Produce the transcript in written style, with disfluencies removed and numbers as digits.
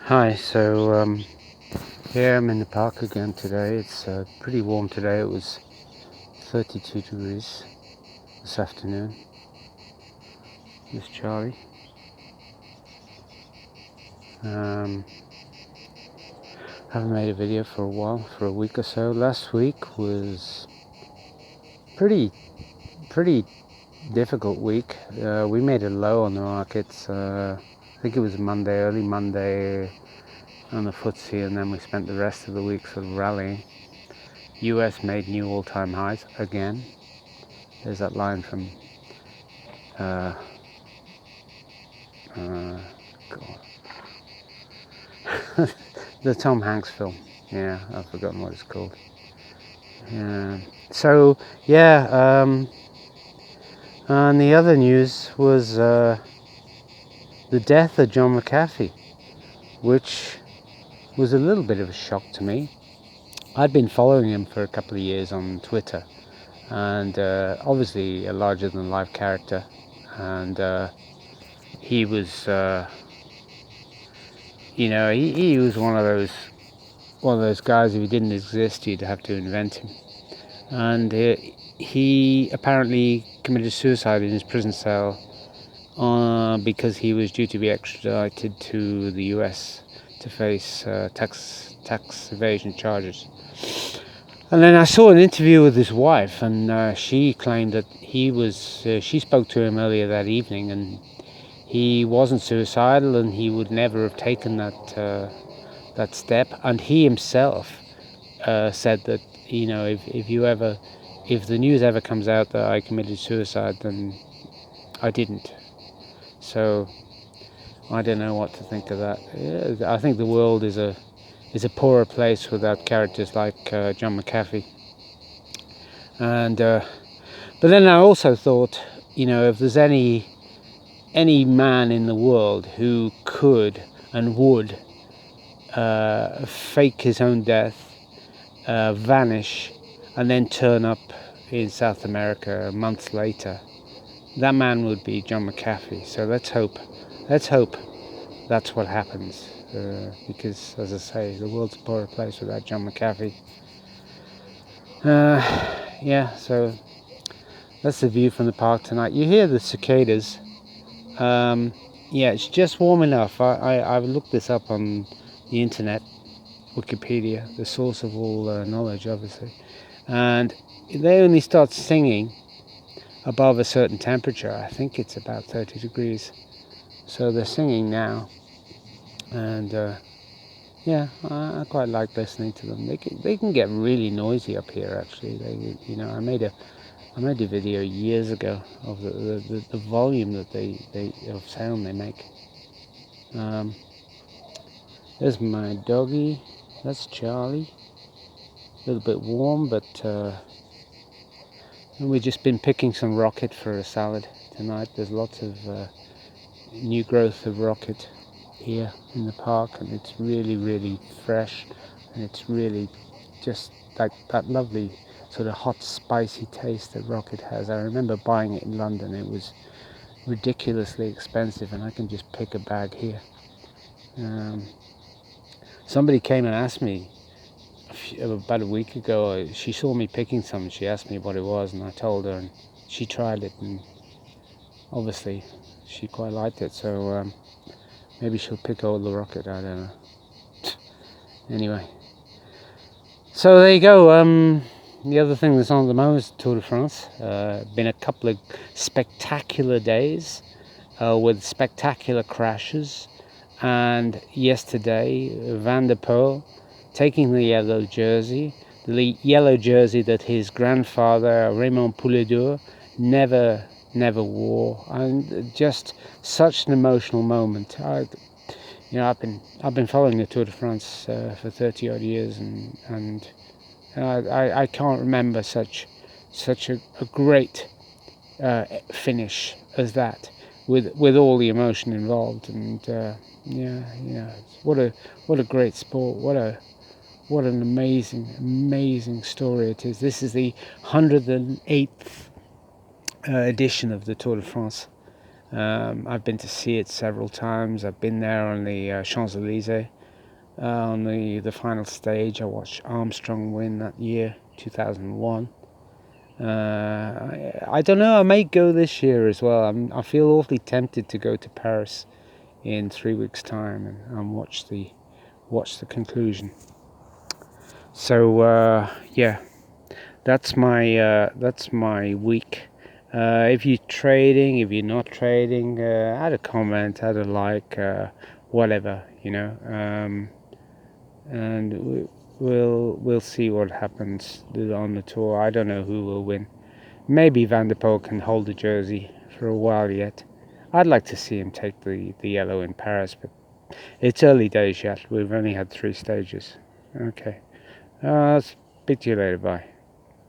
Hi, here I'm in the park again today. It's pretty warm today. It was 32 degrees this afternoon. This is Charlie. Um, haven't made a video for a while, for a week or so. Last week was pretty difficult week. We made a low on the markets. I think it was Monday, early Monday on the FTSE, and then we spent the rest of the week sort of rallying. US made new all-time highs again. There's that line from God. The Tom Hanks film. Yeah, I've forgotten what it's called. Yeah. And the other news was the death of John McAfee, which was a little bit of a shock to me. I'd been following him for a couple of years on Twitter, and obviously a larger-than-life character, and he was, he was one of those guys. If he didn't exist, you'd have to invent him. And he apparently committed suicide in his prison cell because he was due to be extradited to the US to face tax evasion charges. And then I saw an interview with his wife, and she claimed that she spoke to him earlier that evening, and he wasn't suicidal, and he would never have taken that step. And he himself said that, if the news ever comes out that I committed suicide, then I didn't. So I don't know what to think of that. I think the world is a poorer place without characters like John McAfee. And but then I also thought, if there's any man in the world who could and would fake his own death, vanish, and then turn up in South America months later, that man would be John McAfee. So let's hope that's what happens, because, as I say, the world's a poorer place without John McAfee. So that's the view from the park tonight. You hear the cicadas. It's just warm enough. I've looked this up on the internet, Wikipedia, the source of all knowledge, obviously, and they only start singing above a certain temperature. I think it's about 30 degrees. So they're singing now, and I quite like listening to them. They can get really noisy up here. Actually, I made a video years ago of the volume that they of sound they make. There's my doggy. That's Charlie. A little bit warm, but we've just been picking some rocket for a salad tonight. There's lots of new growth of rocket here in the park, and it's really, really fresh, and it's really just like that lovely sort of hot, spicy taste that rocket has. I remember buying it in London. It was ridiculously expensive, and I can just pick a bag here. Somebody came and asked me about a week ago. She saw me picking some. She asked me what it was, and I told her, and she tried it, and obviously she quite liked it. So maybe she'll pick all the rocket. I don't know. Anyway, so there you go. The other thing that's on at the moment is Tour de France. Been a couple of spectacular days with spectacular crashes. And yesterday, Van der Poel taking the yellow jersey that his grandfather Raymond Poulidor never wore, and just such an emotional moment. I've been following the Tour de France for 30 odd years, and I can't remember such a great finish as that, with all the emotion involved. And what a great sport. What an amazing story it is. This is the 108th edition of the Tour de France. I've been to see it several times. I've been there on the Champs-Élysées on the final stage. I watched Armstrong win that year, 2001. I don't know. I may go this year as well. I feel awfully tempted to go to Paris in 3 weeks' time and watch the conclusion. So yeah, that's my week. If you're trading, if you're not trading, add a comment, add a like, whatever, and we'll see what happens on the tour. I don't know who will win. Maybe Van der Poel can hold the jersey for a while yet. I'd like to see him take the yellow in Paris, but it's early days yet. We've only had 3 stages. Okay. Speak to you later. Bye.